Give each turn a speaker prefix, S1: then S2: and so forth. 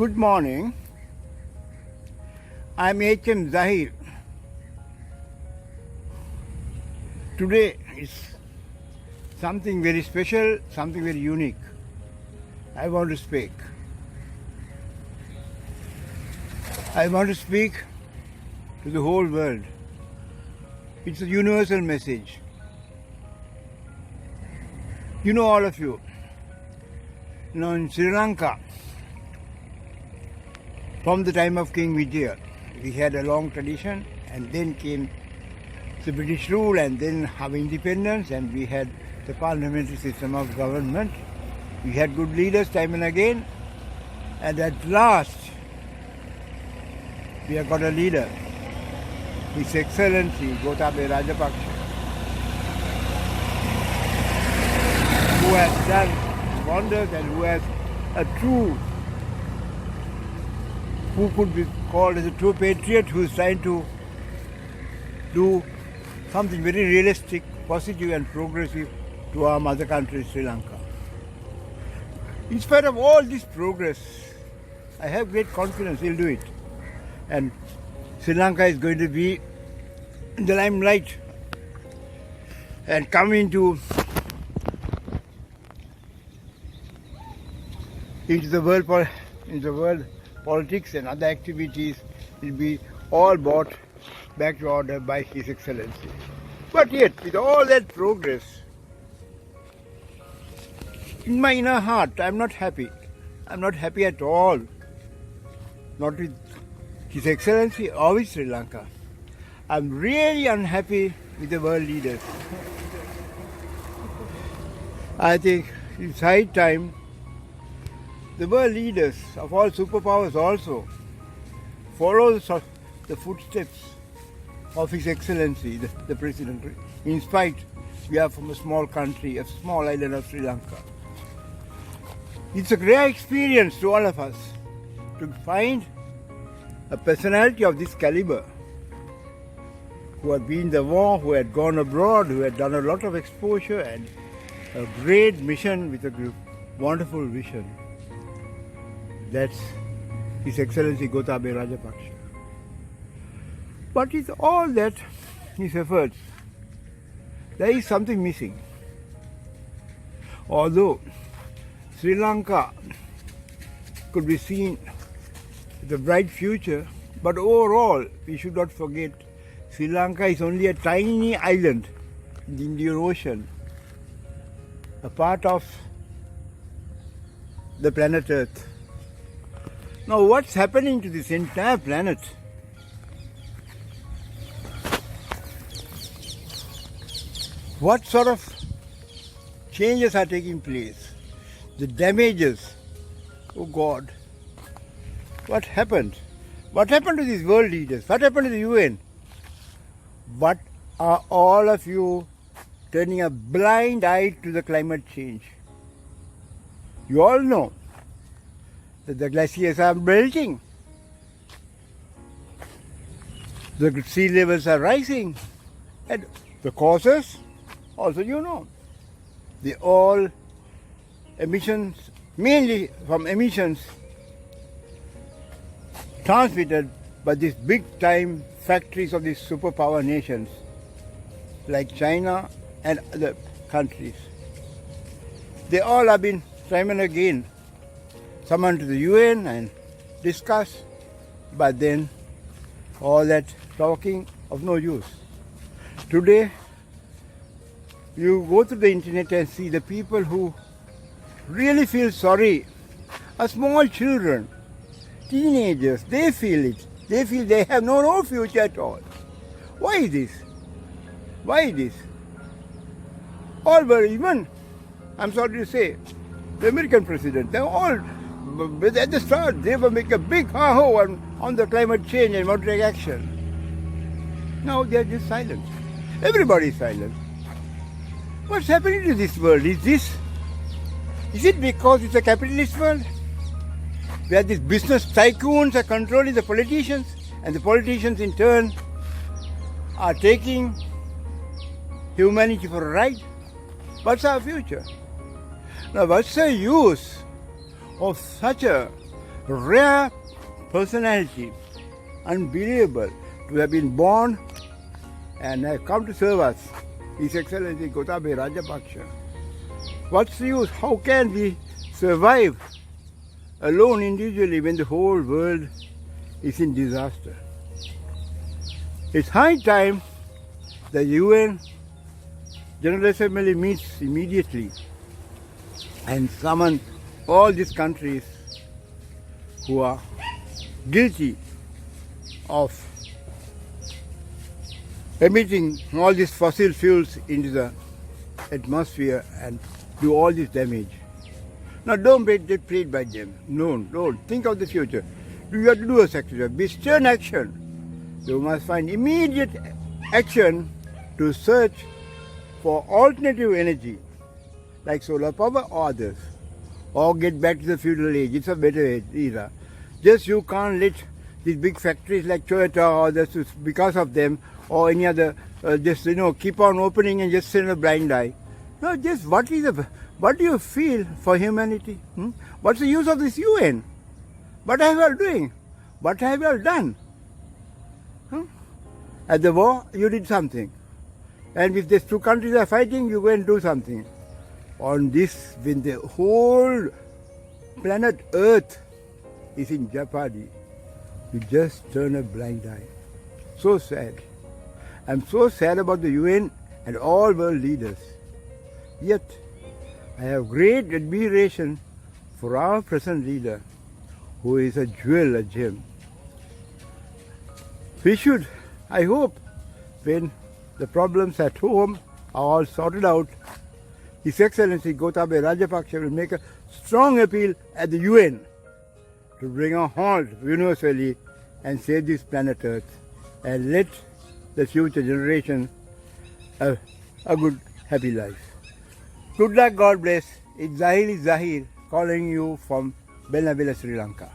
S1: Good morning. I'm H.M. Zahir. Today is something very special, something very unique. I want to speak. I want to speak to the whole world. It's a universal message. You know, all of you, in Sri Lanka, from the time of King Vijaya, we had a long tradition, and then came the British rule, and then our independence, and we had the parliamentary system of government. We had good leaders time and again, and at last we have got a leader, His Excellency Gotabaya Rajapaksa, who has done wonders and who has who could be called as a true patriot, who is trying to do something very realistic, positive and progressive to our mother country, Sri Lanka. In spite of all this progress, I have great confidence he'll do it. And Sri Lanka is going to be in the limelight and come into the world politics and other activities will be all brought back to order by His Excellency. But yet, with all that progress, in my inner heart, I'm not happy. I'm not happy at all. Not with His Excellency or with Sri Lanka. I'm really unhappy with the world leaders. I think it's high time the world leaders of all superpowers also follow the footsteps of His Excellency, the President. In spite, we are from a small country, a small island of Sri Lanka. It's a rare experience to all of us to find a personality of this caliber, who had been in the war, who had gone abroad, who had done a lot of exposure and a great mission with a wonderful vision. That's His Excellency Gotabaya Rajapaksa. But with all that, his efforts, there is something missing. Although Sri Lanka could be seen with a bright future, but overall, we should not forget Sri Lanka is only a tiny island in the Indian Ocean, a part of the planet Earth. Now, what's happening to this entire planet? What sort of changes are taking place? The damages. Oh God. What happened? What happened to these world leaders? What happened to the UN? What are all of you turning a blind eye to the climate change? You all know that the glaciers are melting. The sea levels are rising. And the causes, also you know. They all emissions, mainly from emissions transmitted by these big time factories of these superpower nations like China and other countries. They all have been time and again summoned to the UN and discussed, but then all that talking of no use. Today, you go to the internet and see the people who really feel sorry are small children, teenagers. They feel it. They feel they have no future at all. Why this? Why this? All were even, I'm sorry to say, the American president, they all, at the start, they were making a big ha-ho on the climate change and want to take action. Now they are just silent. Everybody is silent. What's happening to this world? Is it because it's a capitalist world? Where these business tycoons are controlling the politicians, and the politicians in turn are taking humanity for a ride? What's our future? Now, what's the use of such a rare personality, unbelievable, to have been born and have come to serve us, His Excellency Gotabaya Rajapaksa. What's the use? How can we survive alone individually when the whole world is in disaster? It's high time the UN General Assembly meets immediately and summon all these countries who are guilty of emitting all these fossil fuels into the atmosphere and do all this damage. Now don't get played by them. No, don't. Think of the future. You have to do a sacrifice. Be stern action. You must find immediate action to search for alternative energy like solar power or others, or get back to the feudal age. It's a better era. Just you can't let these big factories like Toyota or this, because of them or any other, just keep on opening and just turn a blind eye. No, just what do you feel for humanity? What's the use of this UN? What are you all doing? What have you all done? At the war, you did something. And if these two countries are fighting, you go and do something. On this, when the whole planet Earth is in jeopardy, you just turn a blind eye. So sad. I'm so sad about the UN and all world leaders. Yet, I have great admiration for our present leader, who is a jewel, a gem. We should, I hope, when the problems at home are all sorted out, His Excellency Gotabaya Rajapaksa will make a strong appeal at the UN to bring a halt universally and save this planet Earth and let the future generation have a good, happy life. Good luck, God bless. It's Zahir calling you from Belnavilla, Sri Lanka.